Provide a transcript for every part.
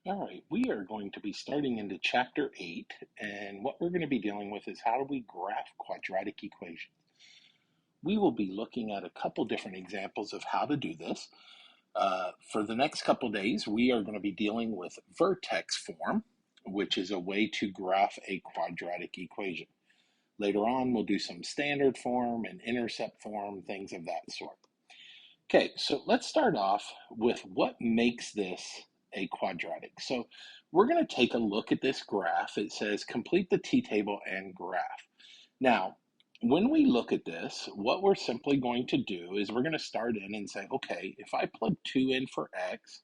All right, we are going to be starting into chapter 8, and what we're going to be dealing with is how do we graph quadratic equations. We will be looking at a couple different examples of how to do this. For the next couple days, we are going to be dealing with vertex form, which is a way to graph a quadratic equation. Later on, we'll do some standard form and intercept form, things of that sort. Okay, so let's start off with what makes this a quadratic. So we're going to take a look at this graph. It says complete the t-table and graph. Now, when we look at this, what we're simply going to do is we're going to start in and say, okay, if I plug 2 in for x,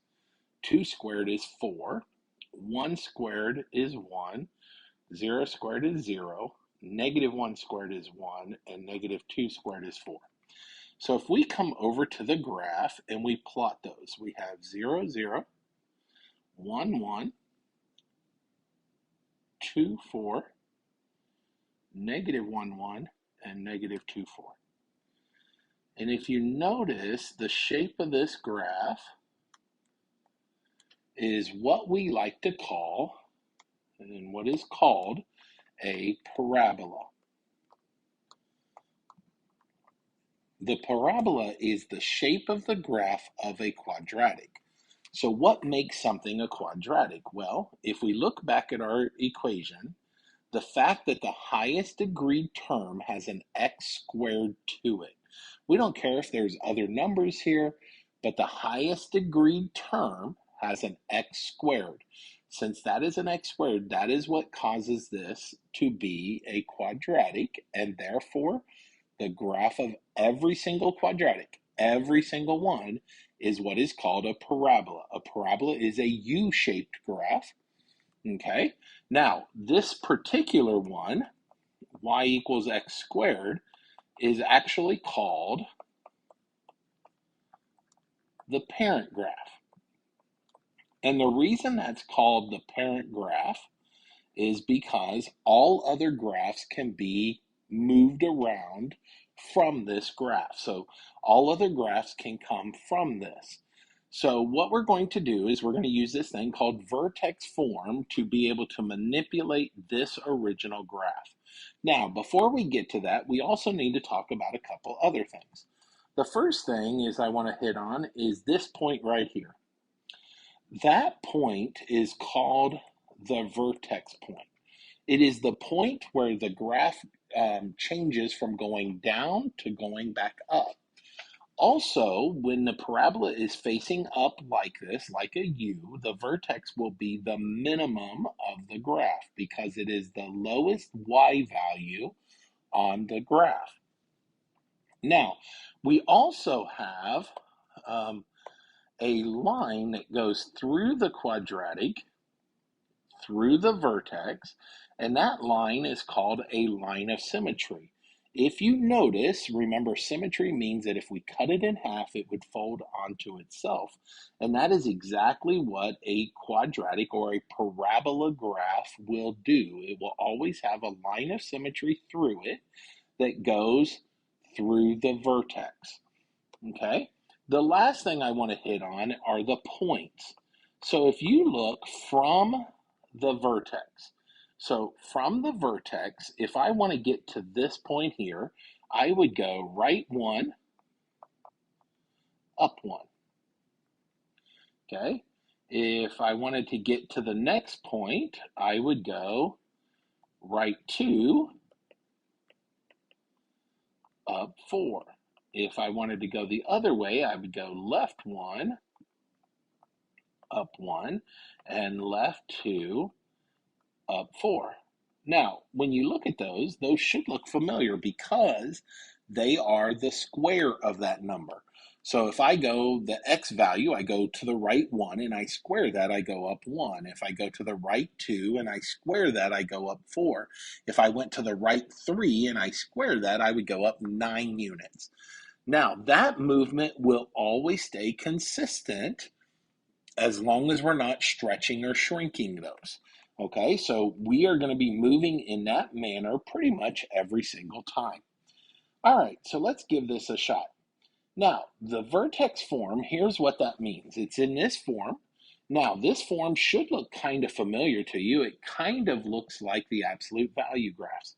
2 squared is 4, 1 squared is 1, 0 squared is 0, negative 1 squared is 1, and negative 2 squared is 4. So if we come over to the graph and we plot those, we have 0, 0, 1, 1, 2, 4, negative 1, 1, and negative 2, 4. And if you notice, the shape of this graph is what we like to call, and what is called, a parabola. The parabola is the shape of the graph of a quadratic. So what makes something a quadratic? Well, if we look back at our equation, the fact that the highest degree term has an x squared to it. We don't care if there's other numbers here, but the highest degree term has an x squared. Since that is an x squared, that is what causes this to be a quadratic, and therefore the graph of every single quadratic, every single one, is what is called a parabola. A parabola is a U-shaped graph. Okay, now this particular one, y equals x squared, is actually called the parent graph. And the reason that's called the parent graph is because all other graphs can be moved around from this graph. So all other graphs can come from this. So what we're going to do is we're going to use this thing called vertex form to be able to manipulate this original graph. Now, before we get to that, we also need to talk about a couple other things. The first thing is I want to hit on is this point right here. That point is called the vertex point. It is the point where the graph changes from going down to going back up. Also, when the parabola is facing up like this, like a U, the vertex will be the minimum of the graph because it is the lowest y value on the graph. Now, we also have a line that goes through the quadratic, through the vertex, and that line is called a line of symmetry. If you notice, remember, symmetry means that if we cut it in half, it would fold onto itself. And that is exactly what a quadratic or a parabola graph will do. It will always have a line of symmetry through it that goes through the vertex. Okay? The last thing I want to hit on are the points. So if you look from the vertex, so from the vertex, if I want to get to this point here, I would go right 1, up 1. Okay? If I wanted to get to the next point, I would go right 2, up 4. If I wanted to go the other way, I would go left 1, up 1, and left 2, up 4. Now, when you look at those should look familiar because they are the square of that number. So if I go the x value, I go to the right 1 and I square that, I go up 1. If I go to the right 2 and I square that, I go up 4. If I went to the right 3 and I square that, I would go up 9 units. Now, that movement will always stay consistent as long as we're not stretching or shrinking those. Okay, so we are going to be moving in that manner pretty much every single time. All right, so let's give this a shot. Now, the vertex form, here's what that means. It's in this form. Now, this form should look kind of familiar to you. It kind of looks like the absolute value graphs.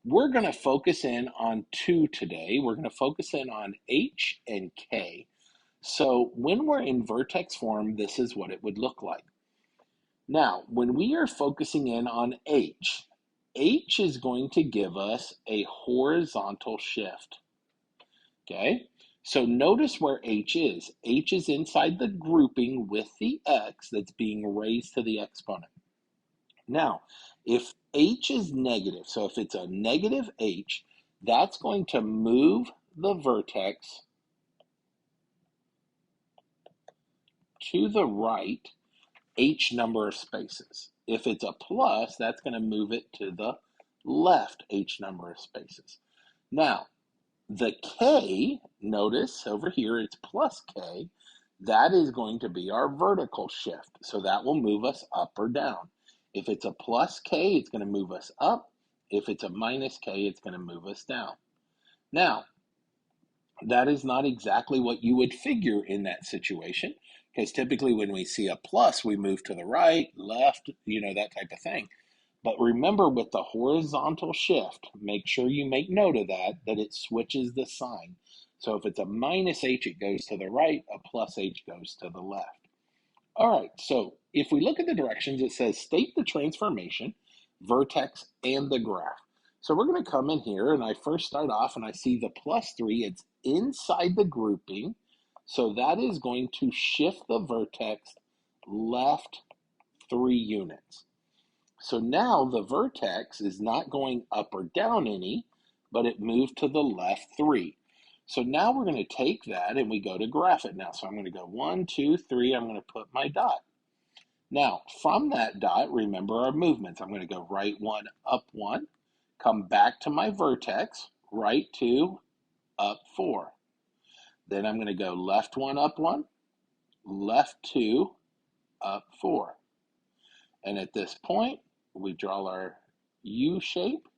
We're going to focus in on two today. We're going to focus in on H and K. So when we're in vertex form, this is what it would look like. Now, when we are focusing in on H is going to give us a horizontal shift. Okay, so notice where H is. H is inside the grouping with the X that's being raised to the exponent. Now, if H is negative, so if it's a negative H, that's going to move the vertex to the right H number of spaces. If it's a plus, that's going to move it to the left H number of spaces. Now, the K, notice over here, it's plus K. That is going to be our vertical shift. So that will move us up or down. If it's a plus K, it's going to move us up. If it's a minus K, it's going to move us down. Now, that is not exactly what you would figure in that situation, because typically when we see a plus, we move to the right, left, that type of thing. But remember, with the horizontal shift, make sure you make note of that it switches the sign. So if it's a minus H, it goes to the right, a plus H goes to the left. All right, so if we look at the directions, it says state the transformation, vertex, and the graph. So we're going to come in here, and I first start off, and I see the +3. It's inside the grouping, so that is going to shift the vertex left 3 units. So now the vertex is not going up or down any, but it moved to the left 3. So now we're going to take that and we go to graph it now. So I'm going to go 1, 2, 3. I'm going to put my dot. Now, from that dot, remember our movements. I'm going to go right 1, up 1, come back to my vertex, right 2, up 4. Then I'm going to go left 1, up 1, left 2, up 4. And at this point, we draw our U shape.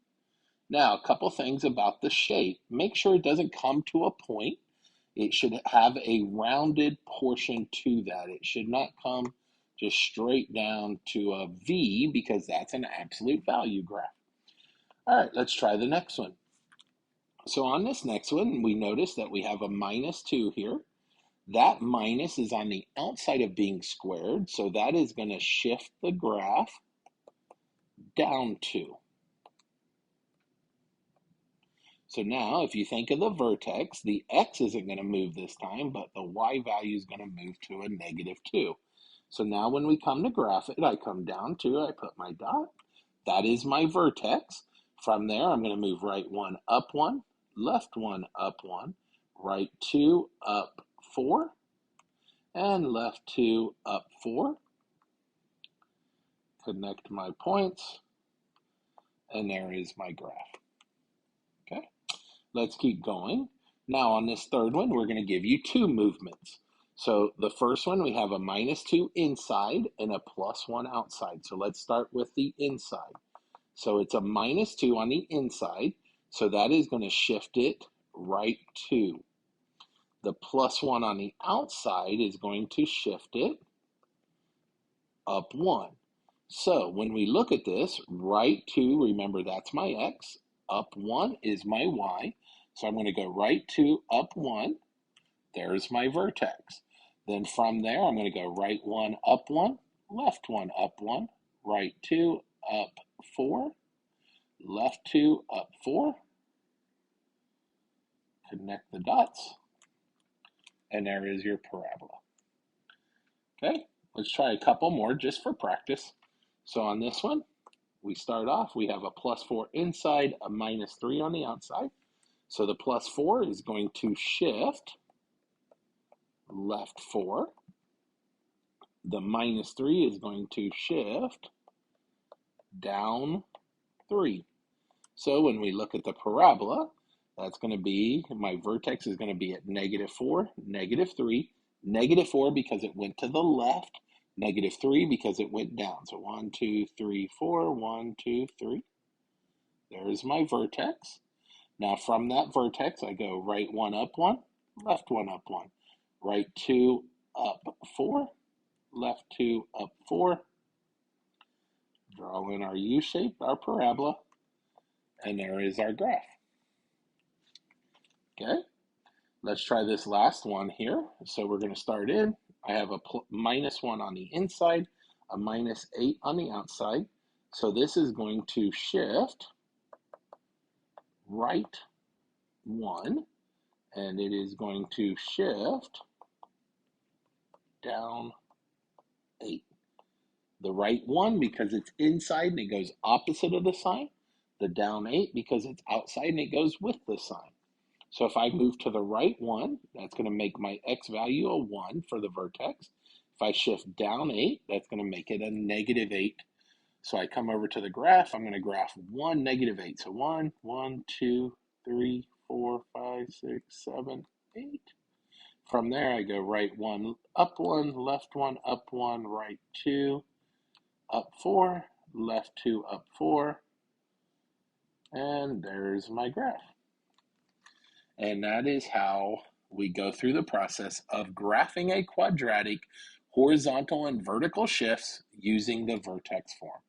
Now, a couple things about the shape. Make sure it doesn't come to a point. It should have a rounded portion to that. It should not come just straight down to a V, because that's an absolute value graph. All right, let's try the next one. So on this next one, we notice that we have a -2 here. That minus is on the outside of being squared, so that is going to shift the graph down 2. So now, if you think of the vertex, the X isn't going to move this time, but the Y value is going to move to a -2. So now when we come to graph it, I come down 2, I put my dot. That is my vertex. From there, I'm going to move right 1, up 1, left 1, up 1, right 2, up 4, and left 2, up 4. Connect my points, and there is my graph. Okay, let's keep going. Now on this third one, we're going to give you 2 movements. So the first one, we have a -2 inside and a +1 outside. So let's start with the inside. So it's a -2 on the inside, so that is going to shift it right 2. The +1 on the outside is going to shift it up 1. So when we look at this, right 2, remember that's my X, up 1 is my Y. So I'm going to go right 2, up 1. There's my vertex. Then from there, I'm going to go right 1, up 1, left 1, up 1, right 2, up 4, left 2, up 4. Connect the dots, and there is your parabola. Okay, let's try a couple more just for practice. So on this one, we start off, we have a +4 inside, a -3 on the outside. So the +4 is going to shift left 4. The -3 is going to shift down 3. So when we look at the parabola, that's going to be, my vertex is going to be at -4, -3, -4 because it went to the left, -3 because it went down. So 1, 2, 3, 4, 1, 2, 3. There's my vertex. Now from that vertex, I go right 1, up 1, left 1, up 1, right 2, up 4, left 2, up 4. Draw in our U shape, our parabola, and there is our graph. Okay, let's try this last one here. So we're going to start in. I have a -1 on the inside, a -8 on the outside. So this is going to shift right 1, and it is going to shift down 8. The right 1 because it's inside and it goes opposite of the sign. The down 8 because it's outside and it goes with the sign. So if I move to the right 1, that's going to make my x value a 1 for the vertex. If I shift down 8, that's going to make it a -8. So I come over to the graph, I'm going to graph 1, -8. So 1, 1, 2, 3, 4, 5, 6, 7, 8. From there, I go right 1, up 1, left 1, up 1, right 2, up 4, left 2, up 4. And there's my graph. And that is how we go through the process of graphing a quadratic horizontal and vertical shifts using the vertex form.